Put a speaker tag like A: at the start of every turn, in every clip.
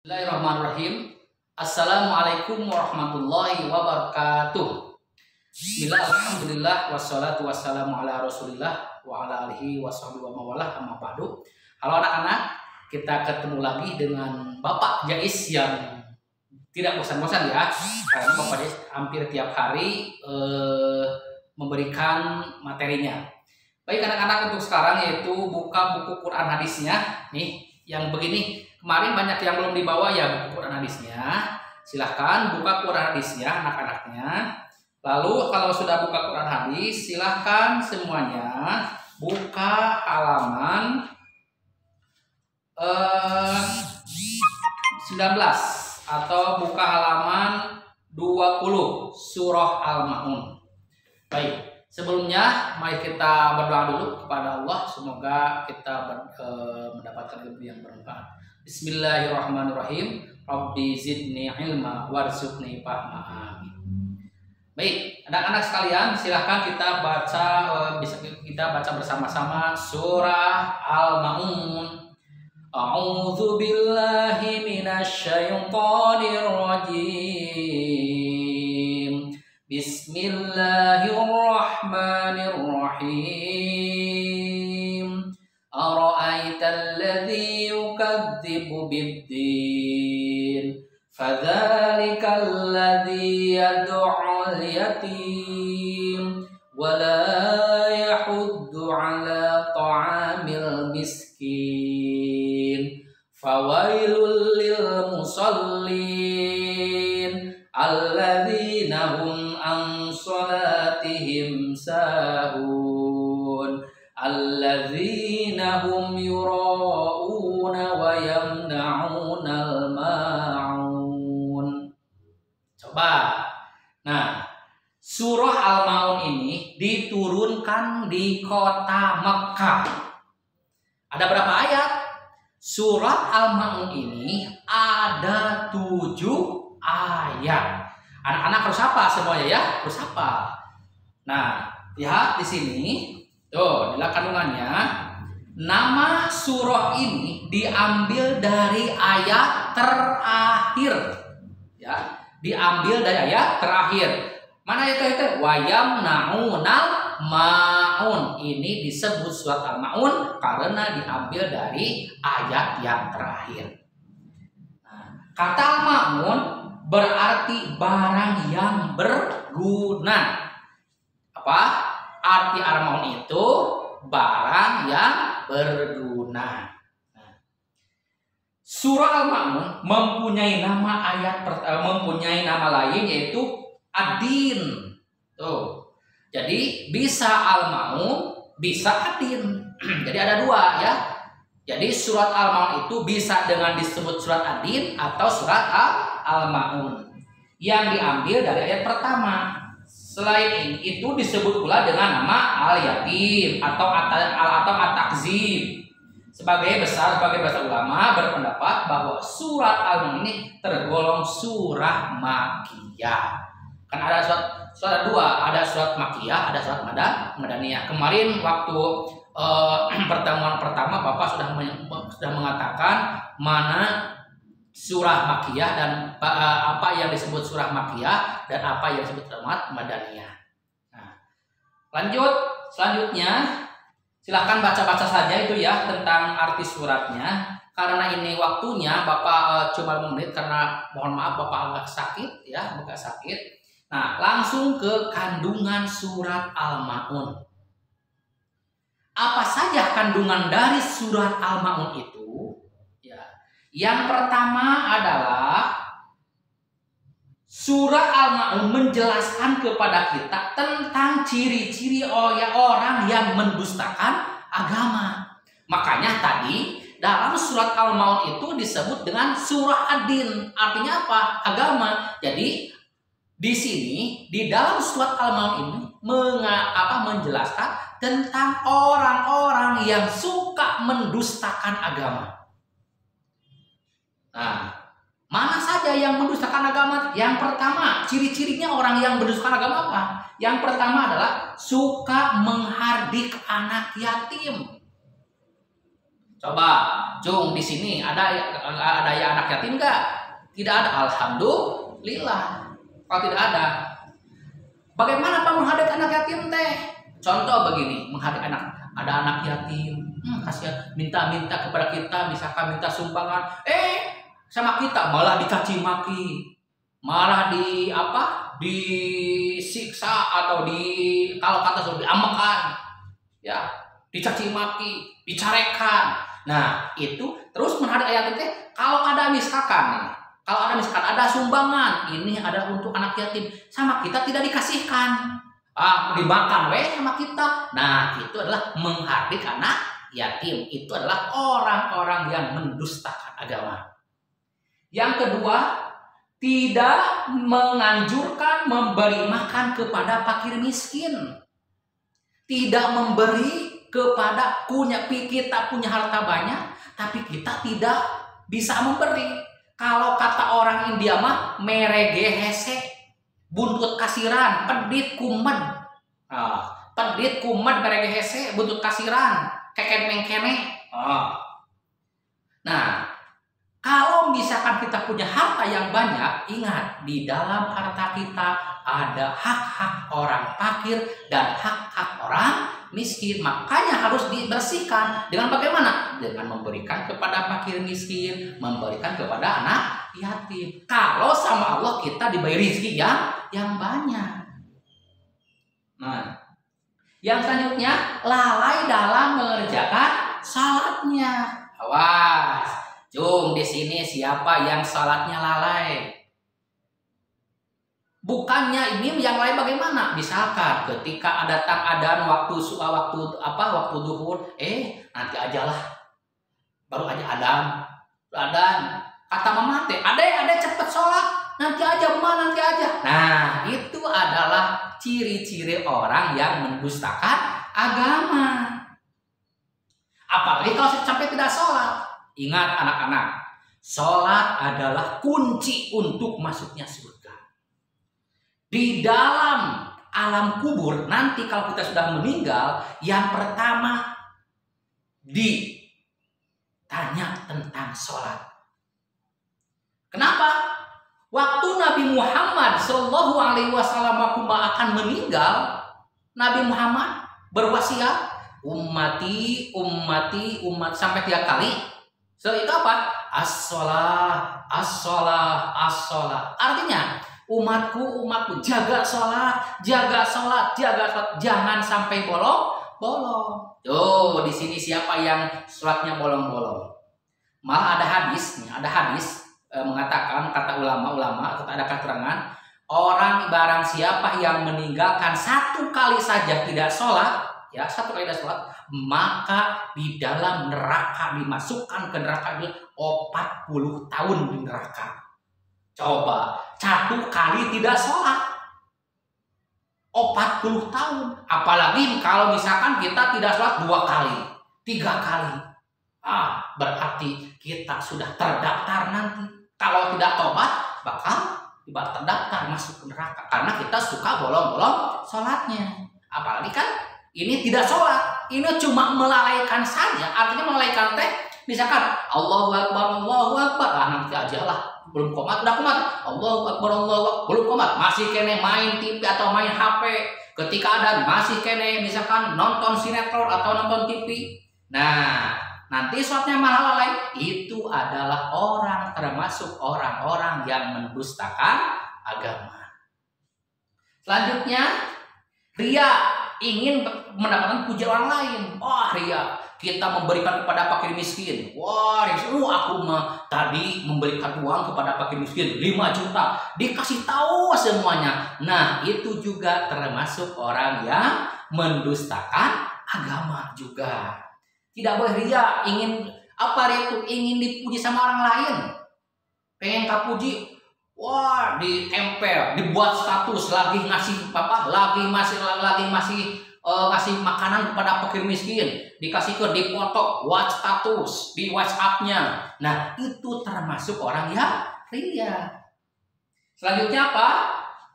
A: Bismillahirrahmanirrahim. Assalamualaikum warahmatullahi wabarakatuh. Bismillah, alhamdulillah, wassalatu wassalamu ala rasulillah wa ala alihi washabihi wa mawalah, amma ba'du. Halo anak-anak, kita ketemu lagi dengan Bapak Jais yang tidak bosan-bosan ya, karena Bapak Jais hampir tiap hari memberikan materinya. Baik anak-anak, untuk sekarang yaitu buka buku Quran hadisnya nih, yang begini. Kemarin banyak yang belum dibawa ya buku Quran hadisnya. Silahkan buka Quran hadisnya anak-anaknya. Lalu kalau sudah buka Quran hadis, silahkan semuanya buka halaman 19 atau buka halaman 20 surah Al-Ma'un. Baik, sebelumnya mari kita berdoa dulu kepada Allah, semoga kita mendapatkan ilmu yang bermanfaat. Bismillahirrahmanirrahim. Rabbi zidni ilma warzuqni fahma. Amin. Baik, anak-anak sekalian, silahkan kita baca, bisa kita baca bersama-sama surah Al-Ma'un. A'udzu billahi minasyaitonir rajim. Bismillahirrahmanirrahim. Ara'aital ladzi yukadzibu biddin fadzalikal ladzi yad'ul yatim wa la yahuddu 'ala ta'amil miskin fawailul lil musallin alladzina hum an salatihim sahun alladzina hum yura'una wa yamna'unal ma'un. Coba. Nah, surah Al-Ma'un ini diturunkan di kota Mekkah. Ada berapa ayat? Surat Al-Ma'un ini ada 7 ayat. Anak-anak harus hafal semuanya ya, harus hafal. Nah, lihat di sini. Tuh, inilah kandungannya. Nama surah ini diambil dari ayat terakhir. Ya, diambil dari ayat terakhir. Mana itu? Wayam naunal maun. Ini disebut surat Al-Ma'un karena diambil dari ayat yang terakhir. Nah, kata Al-Ma'un berarti barang yang berguna. Apa? Arti Al-Ma'un itu barang yang berguna. Nah, surah Al-Ma'un mempunyai nama mempunyai nama lain yaitu Ad-Din. Tuh. Jadi bisa Al-Ma'un, bisa Ad-Din. Jadi ada dua ya. Jadi surat Al-Ma'un itu bisa dengan disebut surat Ad-Din atau surat Al-Ma'un yang diambil dari ayat pertama. Selain ini itu disebut pula dengan nama Al-Yatim atau At-Takzib. Sebagai bahasa ulama berpendapat bahwa surat Al-Ma'un ini tergolong surah Makkiyah. Kan ada surat dua, ada surat Makkiyah, ada surat Madaniyah. Kemarin waktu pertemuan pertama Bapak sudah mengatakan mana surah Makkiyah dan apa yang disebut surah Makkiyah dan apa yang disebut surat Madaniyah. Nah, selanjutnya silahkan baca-baca saja itu ya tentang arti suratnya. Karena ini waktunya Bapak cuma 5 menit karena mohon maaf Bapak agak sakit ya, agak sakit. Nah, langsung ke kandungan surat Al-Ma'un. Apa saja kandungan dari surat Al-Ma'un itu? Yang pertama adalah surah Al-Ma'un menjelaskan kepada kita tentang ciri-ciri orang yang mendustakan agama. Makanya tadi dalam surat Al-Ma'un itu disebut dengan surah Ad-Din. Artinya apa? Agama. Jadi di sini di dalam surat Al-Ma'un ini menjelaskan tentang orang-orang yang suka mendustakan agama. Nah, mana saja yang mendustakan agama? Yang pertama, ciri-cirinya orang yang mendustakan agama apa? Yang pertama adalah suka menghardik anak yatim. Coba, Jung, di sini ada ya anak yatim nggak? Tidak ada. Alhamdulillah. Kalau tidak ada, bagaimana Pak menghadapi anak yatim teh? Contoh begini, menghadapi ada anak yatim, kasihan, minta-minta kepada kita, misalkan minta sumbangan, sama kita malah dicaci maki, malah disiksa atau kalau kata sudah diamekan, ya, dicaci maki, dicarekan. Nah, itu terus menghadapi ayat itu kalau ada misalkan ada sumbangan, ini ada untuk anak yatim, sama kita tidak dikasihkan. Dimakan sama kita. Nah, itu adalah menghardik anak yatim. Itu adalah orang-orang yang mendustakan agama. Yang kedua, tidak menganjurkan memberi makan kepada fakir miskin. Tidak memberi kepada kita punya harta banyak, tapi kita tidak bisa memberi. Kalau kata orang India mah merege hese, buntut kasiran, pedit kumet. Pedit kumet merege hese, buntut kasiran, keket mengkene. Nah, kalau misalkan kita punya harta yang banyak, ingat di dalam harta kita ada hak-hak orang fakir dan hak-hak orang miskin. Makanya harus dibersihkan. Dengan bagaimana? Dengan memberikan kepada fakir miskin, memberikan kepada anak yatim. Kalau sama Allah kita diberi rezeki yang banyak. Nah, yang selanjutnya lalai dalam mengerjakan salatnya. Awas, Jung, di sini siapa yang salatnya lalai? Bukannya ini yang lain bagaimana? Misalkan ketika datang adzan waktu duhur, nanti aja lah. Baru aja adzan. Kata mama teh, ade cepet sholat, nanti aja mama, nanti aja. Nah, itu adalah ciri-ciri orang yang mendustakan agama. Apalagi kalau sampai tidak sholat. Ingat anak-anak, sholat adalah kunci untuk masuknya surga. Di dalam alam kubur nanti kalau kita sudah meninggal, yang pertama ditanya tentang sholat. Kenapa? Waktu Nabi Muhammad Shallallahu Alaihi Wasallam akan meninggal, Nabi Muhammad berwasiat ummati sampai 3 kali. Itu apa? As-sholah. Artinya umatku, jaga sholat, jangan sampai bolong. Tuh, di sini siapa yang sholatnya bolong-bolong? Malah ada hadis mengatakan, kata ulama-ulama, ada keterangan, orang barang siapa yang meninggalkan 1 kali saja tidak sholat, maka di dalam neraka, dimasukkan ke neraka 40 tahun di neraka. Coba, 1 kali tidak sholat 40 tahun. Apalagi kalau misalkan kita tidak sholat 2 kali, 3 kali. Berarti kita sudah terdaftar nanti. Kalau tidak tobat, bakal terdaftar masuk ke neraka. Karena kita suka bolong-bolong sholatnya. Apalagi kan ini tidak sholat, ini cuma melalaikan saja. Artinya melalaikan teh, misalkan Allahu Akbar, nanti aja lah. Belum komat, udah komat. Allahu Akbar, belum komat. Masih kene main TV atau main HP. Ketika ada masih kene misalkan nonton sinetron atau nonton TV. Nah, nanti sholatnya malah lalai. Itu adalah termasuk orang-orang yang mendustakan agama. Selanjutnya, ria, ingin mendapatkan puji orang lain. Ria. Kita memberikan kepada fakir miskin. Aku tadi memberikan uang kepada fakir miskin 5 juta. Dikasih tahu semuanya. Nah, itu juga termasuk orang yang mendustakan agama juga. Tidak boleh ria, ingin dipuji sama orang lain. Pengen kapuji, ditempel, dibuat status, lagi ngasih ngasih makanan kepada fakir miskin, dipoto, buat status di WhatsApp-nya. Nah, itu termasuk orang yang ria. Selanjutnya apa?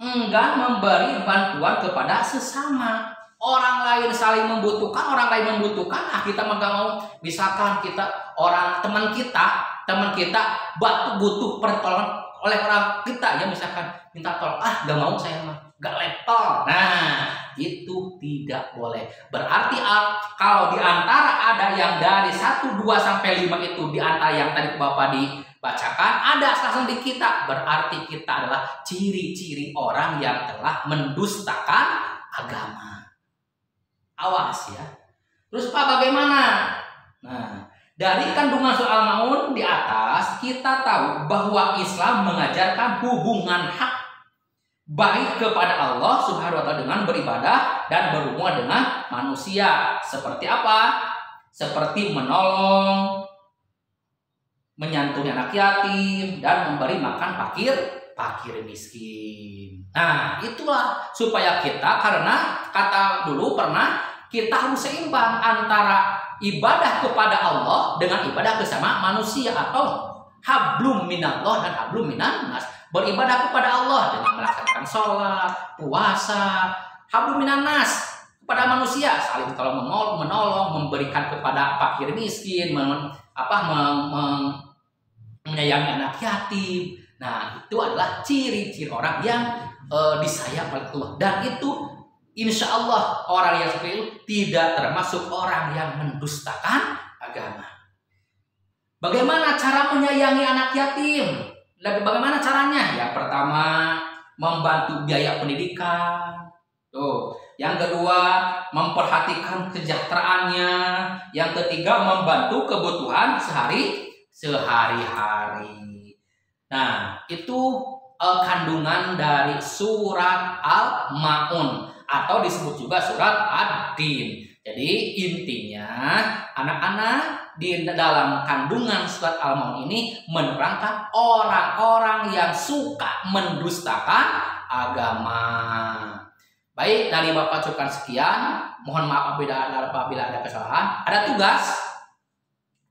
A: Enggan memberi bantuan kepada sesama. orang lain saling membutuhkan, orang lain membutuhkan, kita mah gak mau. Misalkan kita teman kita butuh pertolongan oleh orang kita, ya misalkan minta tolong, gak mau saya mah, gak level. Nah, itu tidak boleh. Berarti kalau di antara ada yang dari 1, 2 sampai 5 itu di antara yang tadi Bapak dibacakan ada langsung di kita, berarti kita adalah ciri-ciri orang yang telah mendustakan agama. Awas ya. Terus Pak bagaimana? Nah, dari kandungan soal maun di atas kita tahu bahwa Islam mengajarkan hubungan hak baik kepada Allah Subhanahu wa taala dengan beribadah dan berhubungan dengan manusia. Seperti apa? Seperti menolong, menyantuni anak yatim, dan memberi makan fakir miskin. Nah, itulah supaya kita, karena kata dulu pernah, kita harus seimbang antara ibadah kepada Allah dengan ibadah bersama manusia, atau hablum minallah dan hablum minan nas. Beribadah kepada Allah dengan melaksanakan sholat, puasa, hablum minan nas kepada manusia, saling tolong menolong, memberikan kepada fakir miskin, menyayangi anak yatim. Nah, itu adalah ciri-ciri orang yang disayang oleh Allah, dan itu insya Allah orang yang seperti itu tidak termasuk orang yang mendustakan agama. Bagaimana cara menyayangi anak yatim? Bagaimana caranya? Yang pertama, membantu biaya pendidikan. Tuh. Yang kedua, memperhatikan kesejahteraannya. Yang ketiga, membantu kebutuhan sehari-hari. Nah, itu kandungan dari surat Al-Maun, atau disebut juga surat Ad-Din. Jadi intinya anak-anak di dalam kandungan surat Al-Maun ini menerangkan orang-orang yang suka mendustakan agama. Baik, dari Bapak cukup sekian. Mohon maaf apabila ada kesalahan. Ada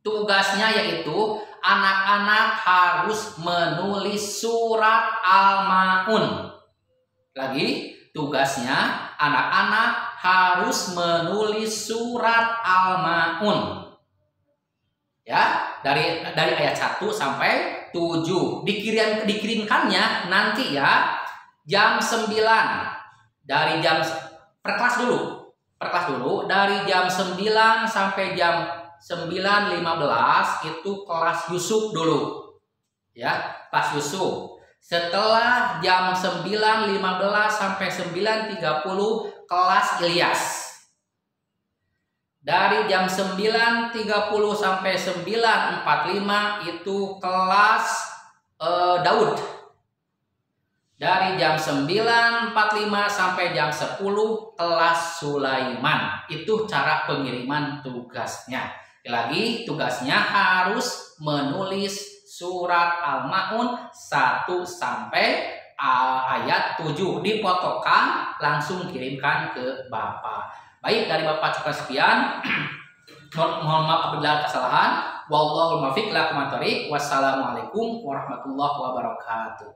A: tugasnya, yaitu anak-anak harus menulis surat Al-Maun. Lagi, tugasnya anak-anak harus menulis surat Al-Maun. Ya, dari ayat 1 sampai 7. Dikirimkannya nanti ya jam 9. Dari jam per kelas dulu dari jam 9 sampai jam 9.15 itu kelas Yusuf dulu. Ya, kelas Yusuf. Setelah jam 9.15 sampai 9.30 kelas Ilyas. Dari jam 9.30 sampai 9.45 itu kelas Daud. Dari jam 9.45 sampai jam 10 kelas Sulaiman. Itu cara pengiriman tugasnya. Lagi, tugasnya harus menulis surat Al-Maun 1 sampai ayat 7. Difotokan, langsung kirimkan ke Bapak. Baik, dari Bapak cukup sekian. Mohon maaf apabila ada kesalahan. Wallahul muwaffiq ila aqwamit thoriq. Wassalamualaikum warahmatullahi wabarakatuh.